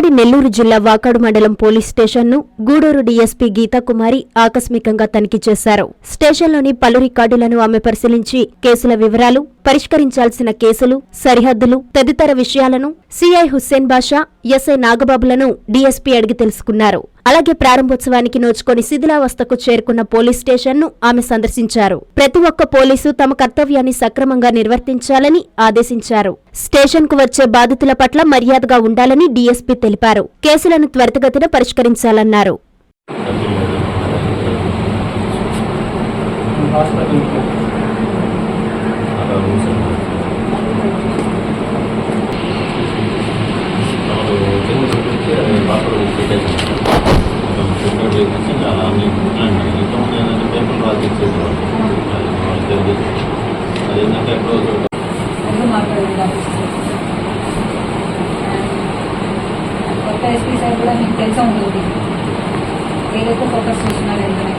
ఉమ్మడి నెల్లూరు జిల్లా వాకాడు మండలం పోలీస్ స్టేషన్ను గూడూరు డీఎస్పీ గీతాకుమారి ఆకస్మికంగా తనిఖీ చేశారు. స్టేషన్లోని పలు రికార్డులను ఆమె పరిశీలించి కేసుల వివరాలు, పరిష్కరించాల్సిన కేసులు, సరిహద్దులు తదితర విషయాలను సీఐ హుస్సేన్ బాషా, ఎస్ఐ నాగబాబులను డీఎస్పీ అడిగి తెలుసుకున్నారు. అలాగే ప్రారంభోత్సవానికి నోచుకొని శిథిలావస్థకు చేరుకున్న పోలీస్ స్టేషన్ను ఆమె సందర్శించారు. ప్రతి ఒక్క పోలీసు తమ కర్తవ్యాన్ని సక్రమంగా నిర్వర్తించాలని ఆదేశించారు. స్టేషన్కు వచ్చే బాధితుల పట్ల మర్యాదగా ఉండాలని డీఎస్పీ తెలిపారు. కేసులను త్వరితగతిన పరిష్కరించాలన్నారు. కొత్త ఎస్పీ సార్ కూడా మీకు తెలిసే ఉంటుంది. ఏదైతే ఫోకస్ చేస్తున్నారు ఏంటనే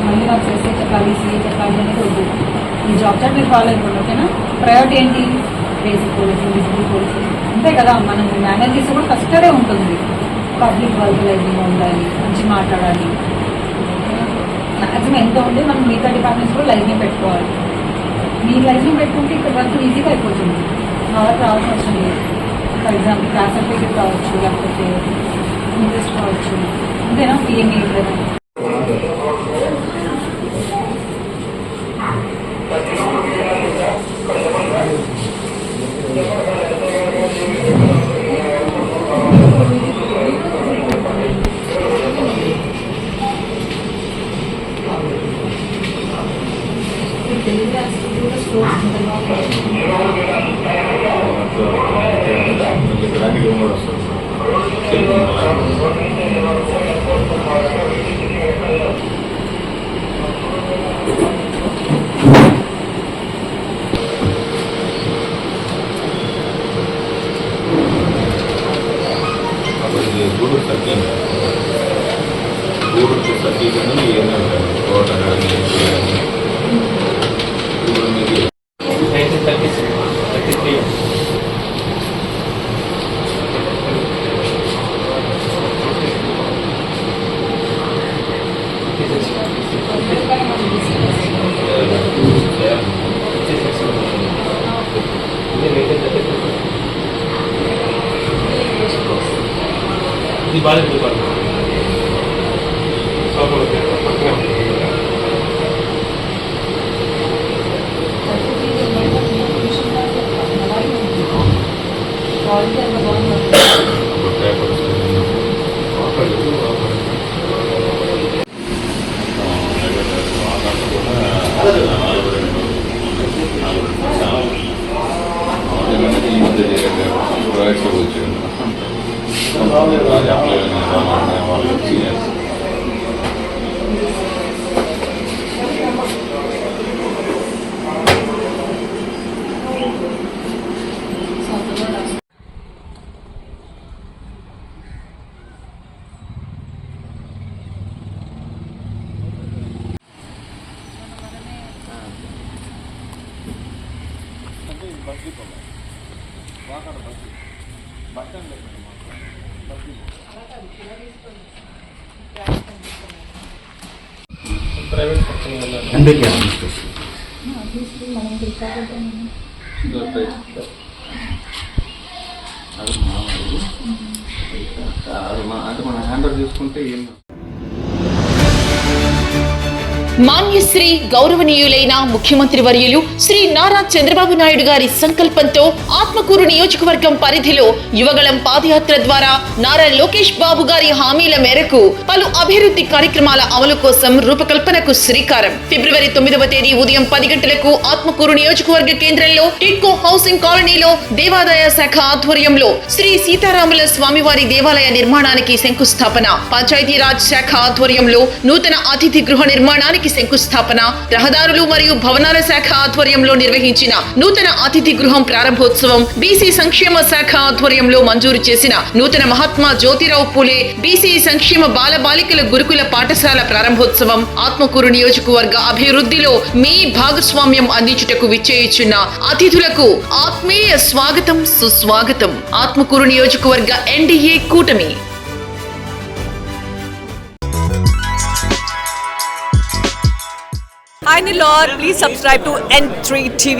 మళ్ళీ మాకు చేస్తే చెప్పాలి, సీఏ చెప్పాలి అనేది వద్దు. ఈ జాబ్ చార్ట్ మీరు ఫాలో అయిపోండి, ఓకేనా? ప్రయారిటీ ఏంటి? బేసిక్ పోలీసింగ్, విజిబుల్ పోలీసింగ్ అంతే కదా. మనం మేనేజ్ చేస్తే కూడా ఫస్ట్ అదే ఉంటుంది. పబ్లిక్ వర్గలైజింగ్ ఉండాలి, మంచి మాట్లాడాలి. మ్యాక్సిమం ఎంత ఉంటే మనం మిగతా డిపార్ట్మెంట్స్ కూడా లైజ్ని పెట్టుకోవాలి. మీరు లైజ్ని పెట్టుకుంటే ఇక్కడ వర్క్ ఈజీగా అయిపోతుంది. మా వర్క్ రావాల్సిన అవసరం లేదు. ఫర్ ఎగ్జాంపుల్ క్లాస్ సర్టిఫికేట్ కావచ్చు, లేకపోతే ఇంట్రెస్ట్ కావచ్చు, అంతేనా? పిఎంఏ మాన్యశ్రీ గౌరవనీయులైన ముఖ్యమంత్రి వర్యులు శ్రీ నారా చంద్రబాబు నాయుడు గారి సంకల్పంతో ఆత్మకూరు నియోజకవర్గం పరిధిలో యువగళం పాదయాత్ర ద్వారా నారా లోకేష్ బాబు గారి హామీల మేరకు పలు అభివృద్ధి కార్యక్రమాల అమలు కోసం రూపకల్పనకు శ్రీకారం. ఫిబ్రవరి 9వ తేదీ ఉదయం 10 గంటలకు ఆత్మకూరు నియోజకవర్గ కేంద్రంలో టిడ్కో హౌసింగ్ కాలనీలో దేవాదాయ శాఖ ఆధ్వర్యంలో శ్రీ సీతారాముల స్వామివారి దేవాలయ నిర్మాణానికి శంకుస్థాపన, పంచాయతీరాజ్ శాఖ ఆధ్వర్యంలో నూతన అతిథి గృహ నిర్మాణానికి భవనానికి శంకుస్థాపన, రహదారులు మరియు భవనాల శాఖ ఆధ్వర్యంలో నిర్వహించిన నూతన అతిథి గృహం ప్రారంభోత్సవం, బీసీ సంక్షేమ శాఖ ఆధ్వర్యంలో మంజూరు చేసిన నూతన మహాత్మా జ్యోతిరావు పూలే బీసీ సంక్షేమ బాలబాలికల గురుకుల పాఠశాల ప్రారంభోత్సవం, ఆత్మకూరు నియోజకవర్గ అభివృద్ధిలో మీ భాగస్వామ్యం అందించుటకు విచ్చేయుచున్న అతిథులకు ఆత్మీయ స్వాగతం, సుస్వాగతం. ఆత్మకూరు నియోజకవర్గ ఎన్డీఏ కూటమి. Hi Nilor, please subscribe to N3 TV.